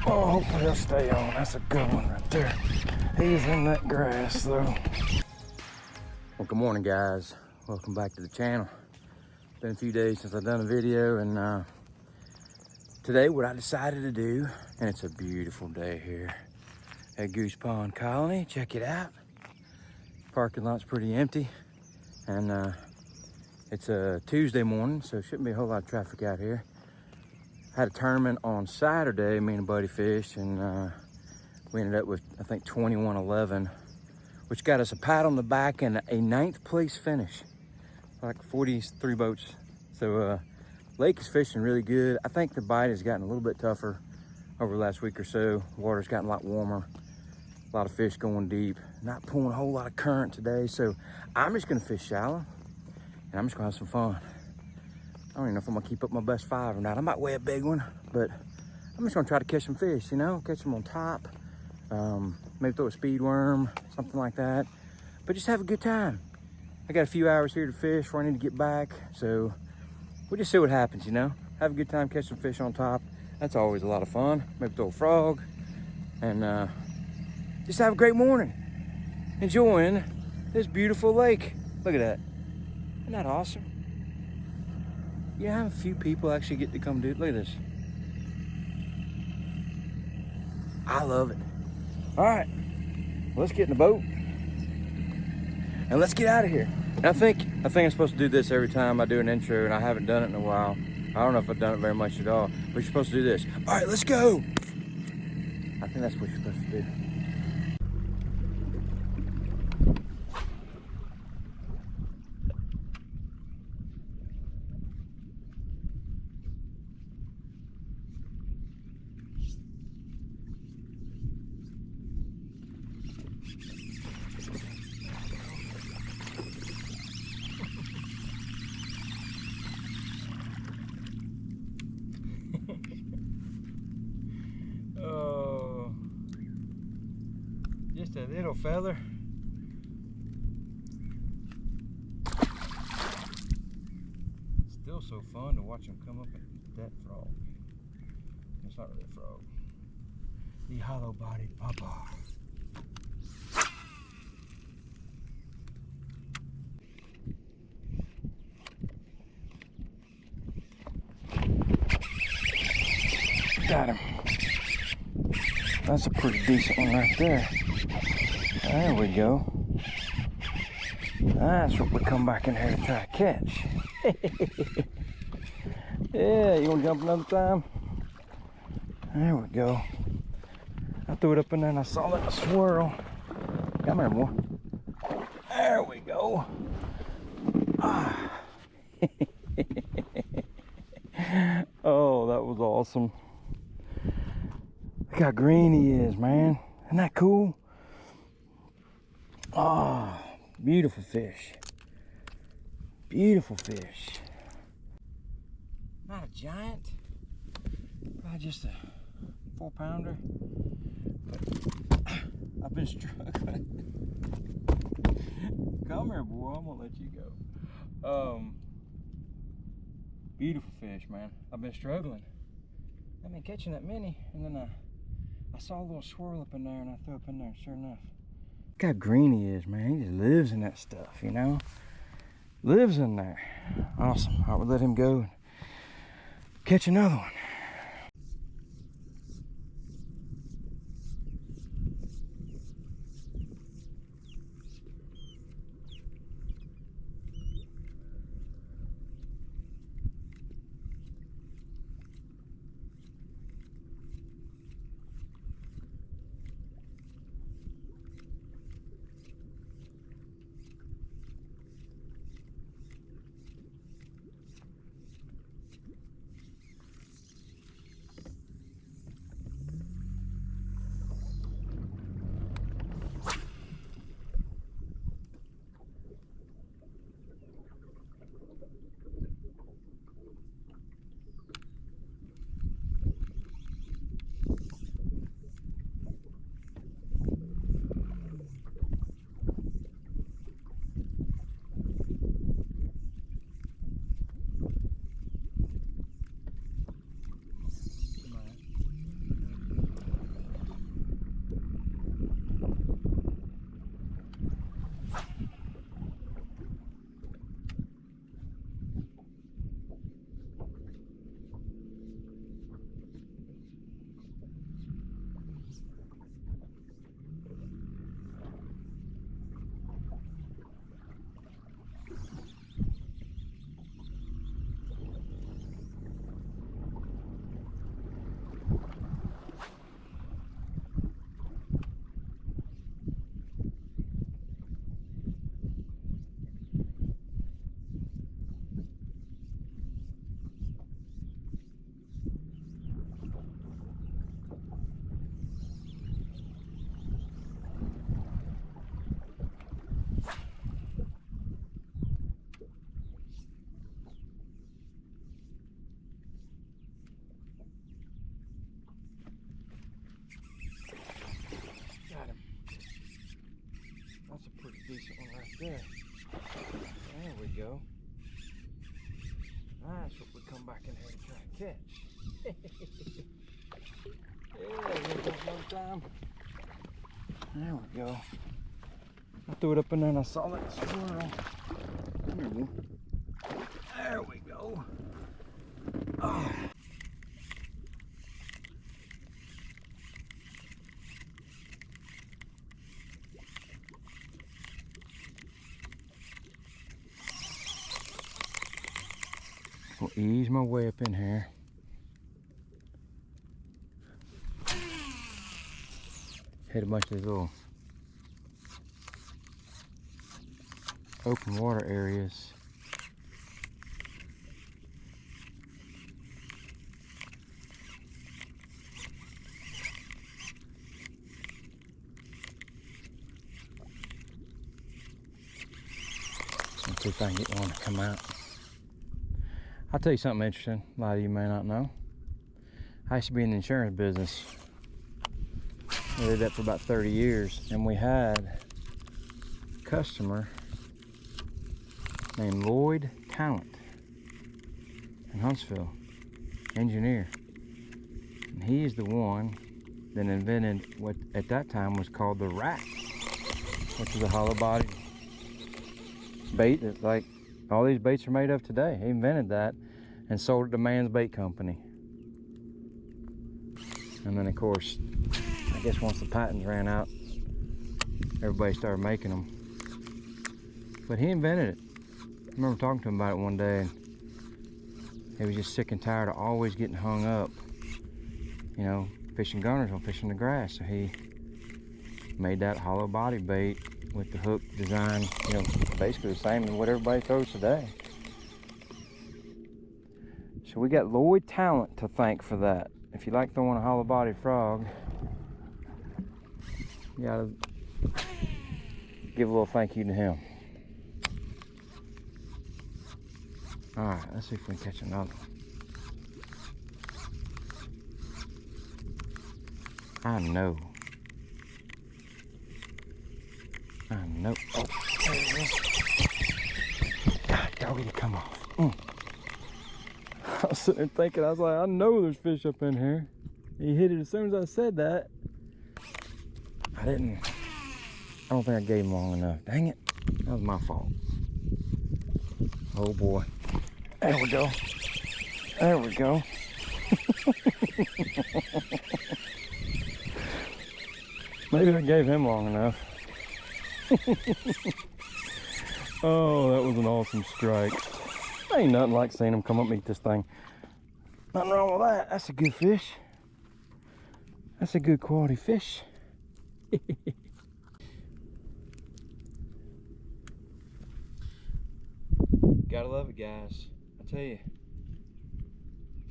Oh, hopefully he'll stay on. That's a good one right there. He's in that grass though. Well, good morning guys. Welcome back to the channel. Been a few days since I've done a video, and today what I decided to do, and it's a beautiful day here at Goose Pond Colony. Check it out. Parking lot's pretty empty, and it's a Tuesday morning, so shouldn't be a whole lot of traffic out here. Had a tournament on Saturday, me and a buddy fished, and we ended up with, I think, 21-11, which got us a pat on the back and a 9th place finish. Like 43 boats. So lake is fishing really good. I think the bite has gotten a little bit tougher over the last week or so. Water's gotten a lot warmer. A lot of fish going deep. Not pulling a whole lot of current today, so I'm just gonna fish shallow, and I'm just gonna have some fun. I don't even know if I'm gonna keep up my best 5 or not. I might weigh a big one, but I'm just gonna try to catch some fish, you know, catch them on top. Maybe throw a speed worm, something like that. But just have a good time. I got a few hours here to fish before I need to get back, so we'll just see what happens, you know? Have a good time, catch some fish on top. That's always a lot of fun. Maybe throw a frog, and just have a great morning. Enjoying this beautiful lake. Look at that. Isn't that awesome? You know how few people actually get to come do it? Look at this. I love it. All right, well, let's get in the boat and let's get out of here. And I think I'm supposed to do this every time I do an intro, and I haven't done it in a while. I don't know if I've done it very much at all, but you're supposed to do this. All right, let's go. I think that's what you're supposed to do. Oh, just a little feather. Still so fun to watch him come up and eat that frog. It's not really a frog. The hollow-bodied popper. Got him. That's a pretty decent one right there. There we go. That's what we come back in here to try to catch. Yeah, you want to jump another time? There we go. I threw it up in there and I saw that swirl. Come here, boy. There we go. Ah. Oh, that was awesome. Look how green he is, man. Isn't that cool? Oh, beautiful fish. Beautiful fish. Not a giant. Probably just a 4-pounder. But I've been struggling. Come here, boy. I'm gonna let you go. Beautiful fish, man. I've been struggling. I've been catching that many, and then I saw a little swirl up in there, and I threw up in there, sure enough. Look how green he is, man. He just lives in that stuff, you know? Lives in there. Awesome. I would let him go and catch another one. back in here to try to catch. Yeah, give it one time. There we go. I threw it up in there and I saw that swirl. There we go. Oh. I'll ease my way up in here. Hit a bunch of these little open water areas. Let's see if I can get one to come out. I'll tell you something interesting, a lot of you may not know. I used to be in the insurance business. I did that for about 30 years, and we had a customer named Lloyd Talent in Huntsville, engineer. And he is the one that invented what at that time was called the rat, which is a hollow body bait that's like all these baits are made of today. He invented that and sold it to Man's Bait Company. And then of course, I guess once the patents ran out, everybody started making them. But he invented it. I remember talking to him about it one day, and he was just sick and tired of always getting hung up, you know, fishing Guntersville, fishing the grass. So he made that hollow body bait with the hook design, you know, basically the same as what everybody throws today. So we got Lloyd Talent to thank for that. If you like throwing a hollow body frog, you gotta give a little thank you to him. All right, let's see if we can catch another one. I know. Oh, there it is. God, doggy, to come off. I was sitting there thinking, I was like, I know there's fish up in here. He hit it as soon as I said that. I don't think I gave him long enough. Dang it. That was my fault. Oh boy. There we go. There we go. Maybe I gave him long enough. Oh, that was an awesome strike. Ain't nothing like seeing him come up and eat this thing. Nothing wrong with that. That's a good fish. That's a good quality fish. Gotta love it, guys. I tell you,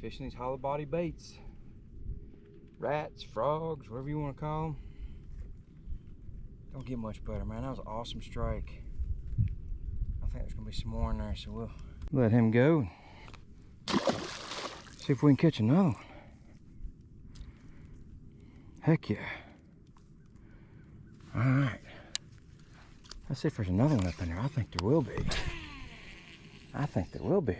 fishing these hollow body baits, rats, frogs, whatever you want to call them, don't get much better, man. That was an awesome strike. I think there's gonna be some more in there, so we'll let him go. See if we can catch another one. Heck yeah. All right. Let's see if there's another one up in there. I think there will be. I think there will be.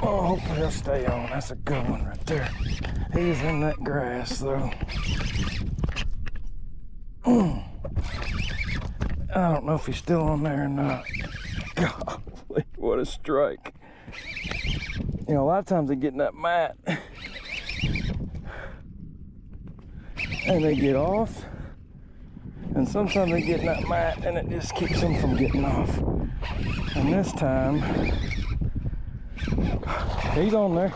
Oh, hopefully he'll stay on. That's a good one right there. He's in that grass though. I don't know if he's still on there or not. Golly, what a strike. You know, a lot of times they get in that mat and they get off. And sometimes they get in that mat and it just keeps them from getting off. And this time, he's on there.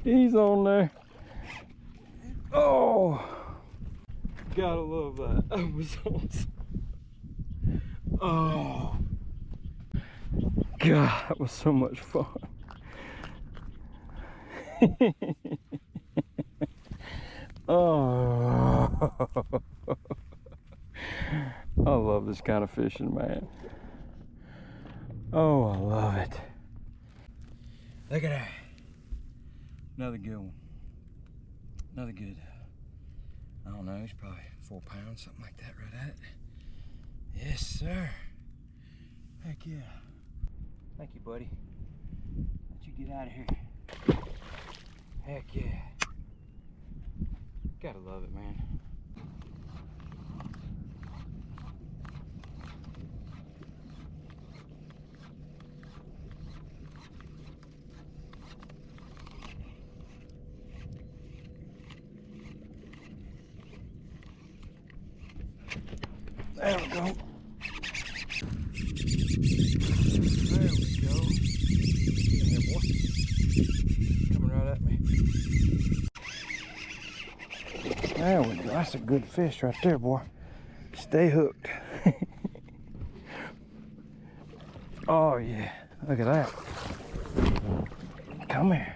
He's on there. Oh, gotta love that. That was awesome. Oh, God, that was so much fun. Oh, I love this kind of fishing, man. Oh, I love it. Look at that. Another good one. Another good, I don't know, he's probably 4 pounds, something like that, right at it. Yes, sir. Heck yeah. Thank you, buddy. Let you get out of here. Heck yeah. Gotta love it, man. There we go. There we go. Get in there, boy. Coming right at me. There we go. That's a good fish right there, boy. Stay hooked. Oh yeah. Look at that. Come here.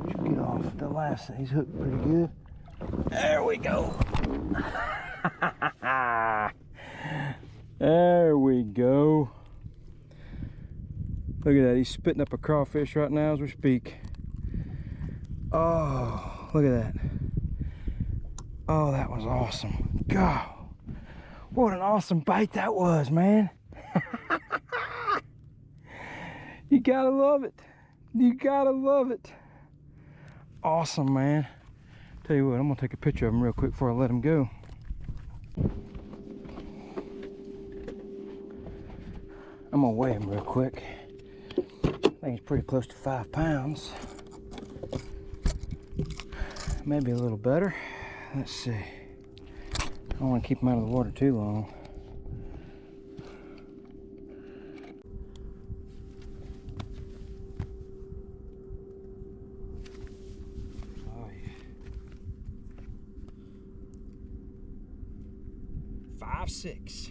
Get off the last. He's hooked pretty good. There we go. There we go. Look at that. He's spitting up a crawfish right now as we speak. Oh, look at that. Oh, that was awesome. God, what an awesome bite that was, man. You gotta love it. You gotta love it. Awesome, man. Tell you what, I'm gonna take a picture of him real quick before I let him go. I'm gonna weigh him real quick. I think he's pretty close to 5 pounds. Maybe a little better. Let's see. I don't want to keep him out of the water too long. Oh yeah. 5'6".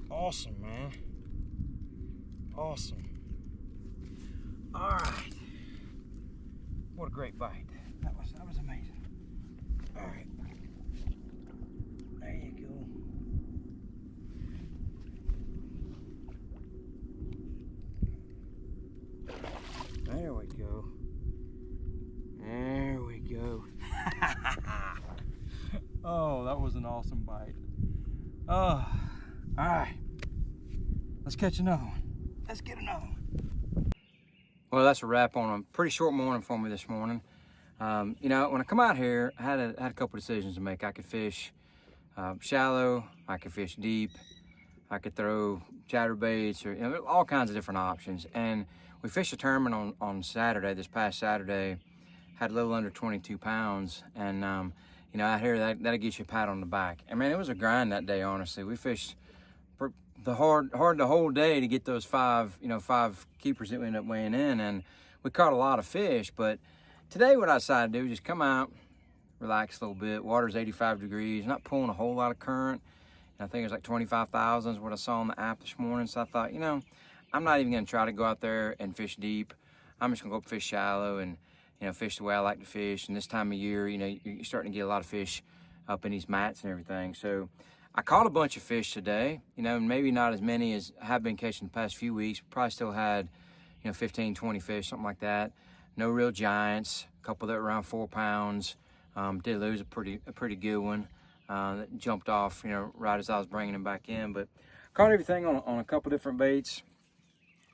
Awesome, man. Awesome. All right. What a great bite. That was amazing. All right. There you go. There we go. There we go. Oh, that was an awesome bite. Oh, all right. Let's catch another one. Let's get another one. Well, that's a wrap on a pretty short morning for me this morning. You know, when I come out here, I had a couple decisions to make. I could fish shallow, I could fish deep, I could throw chatterbaits, or all kinds of different options. And we fished a tournament on Saturday, this past Saturday, had a little under 22 pounds. And you know, out here, that'll get you a pat on the back. I mean, it was a grind that day, honestly. We fished the hard the whole day to get those five keepers that we ended up weighing in, and we caught a lot of fish. But today what I decided to do was just come out, relax a little bit. Water's 85 degrees, not pulling a whole lot of current. And I think it was like 25,000 is what I saw on the app this morning. So I thought, you know, I'm not even gonna try to go out there and fish deep. I'm just gonna go up fish shallow and, you know, fish the way I like to fish. And this time of year, you know, you're starting to get a lot of fish up in these mats and everything. So I caught a bunch of fish today, you know, maybe not as many as I have been catching the past few weeks. Probably still had, you know, 15, 20 fish, something like that. No real giants, a couple that were around 4 pounds. Did lose a pretty good one that jumped off, you know, right as I was bringing them back in. But caught everything on a couple different baits.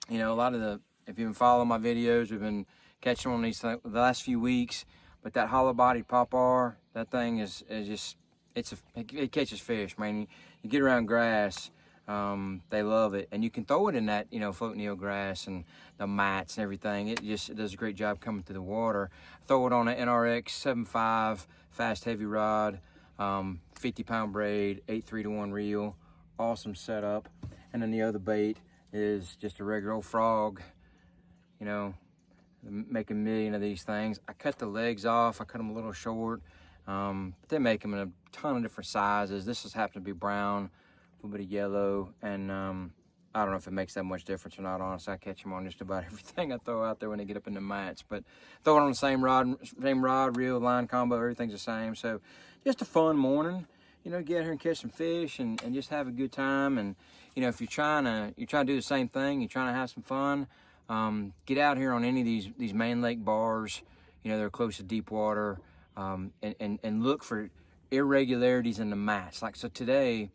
You know, a lot of if you've been following my videos, we've been catching on these the last few weeks. But that hollow-bodied popr, that thing is just, it catches fish, man. You get around grass, they love it, and you can throw it in that, you know, floating eel grass and the mats and everything. It does a great job coming through the water. Throw it on an NRX 7.5 fast heavy rod, 50-pound braid, 8-3-to-1 reel, awesome setup. And then the other bait is just a regular old frog, you know, make a million of these things. I cut the legs off, I cut them a little short. But they make them in a ton of different sizes. This just happened to be brown, a little bit of yellow, and I don't know if it makes that much difference or not, honestly. I catch them on just about everything I throw out there when they get up in the mats. But throw it on the same rod, reel, line combo, everything's the same. So just a fun morning, you know, get out here and catch some fish and just have a good time. And, you know, if you're trying to do the same thing, you're trying to have some fun, get out here on any of these main lake bars, you know, they're close to deep water, and look for irregularities in the mats. Like, so today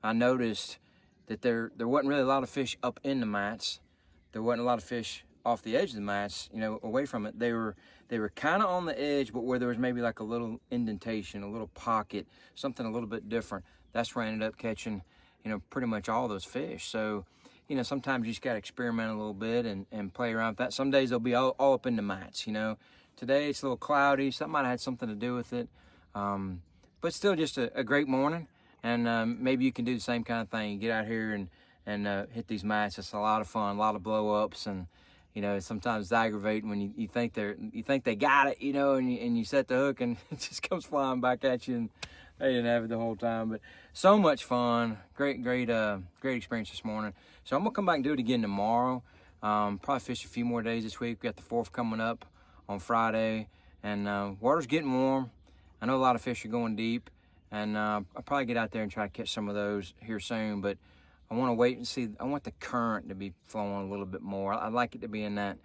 I noticed that there wasn't really a lot of fish up in the mats. There wasn't a lot of fish off the edge of the mats, you know, away from it. They were kind of on the edge, but where there was maybe like a little indentation, a little pocket, something a little bit different. That's where I ended up catching, you know, pretty much all those fish. So, you know, sometimes you just got to experiment a little bit and play around with that. Some days they'll be all up in the mats, you know. Today it's a little cloudy. Something might have had something to do with it. But still just a great morning. And maybe you can do the same kind of thing. You get out here and hit these mats. It's a lot of fun, a lot of blow-ups, and you know, sometimes it's aggravating when you think they got it, you know, and you set the hook and it just comes flying back at you, and they didn't have it the whole time. But so much fun, great experience this morning. So I'm gonna come back and do it again tomorrow. Probably fish a few more days this week. We got the 4th coming up on Friday, and water's getting warm. I know a lot of fish are going deep. And I'll probably get out there and try to catch some of those here soon, but I want to wait and see. I want the current to be flowing a little bit more. I'd like it to be in that,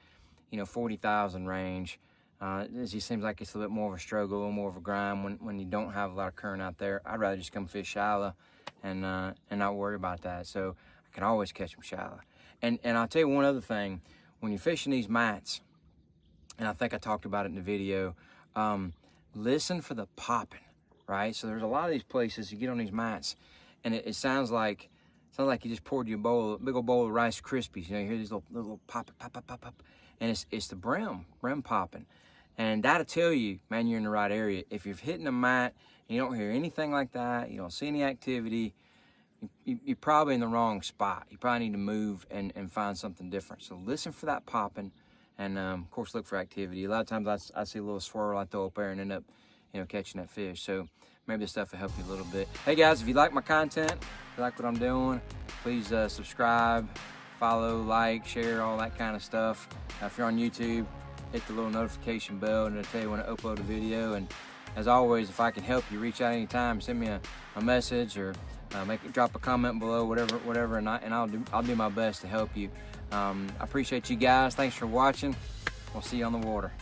you know, 40,000 range. It just seems like it's a little bit more of a struggle, a little more of a grind when you don't have a lot of current out there. I'd rather just come fish shallow and not worry about that. So I can always catch them shallow. And I'll tell you one other thing. When you're fishing these mats, and I think I talked about it in the video, listen for the popping. Right, so there's a lot of these places you get on these mats, and it sounds like you just poured you a big old bowl of Rice Krispies. You know, you hear these little pop, and it's the brim popping, and that'll tell you, man, you're in the right area. If you're hitting a mat and you don't hear anything like that, you don't see any activity, you're probably in the wrong spot. You probably need to move and find something different. So listen for that popping, and of course look for activity. A lot of times I see a little swirl, I throw up there and end up, you know, catching that fish. So maybe this stuff will help you a little bit. Hey guys, if you like my content, if you like what I'm doing, please subscribe, follow, like, share, all that kind of stuff. If you're on YouTube, hit the little notification bell and it'll tell you when I upload a video. And as always, if I can help you, reach out anytime, send me a message, or drop a comment below, whatever, and I'll do my best to help you. I appreciate you guys. Thanks for watching. We'll see you on the water.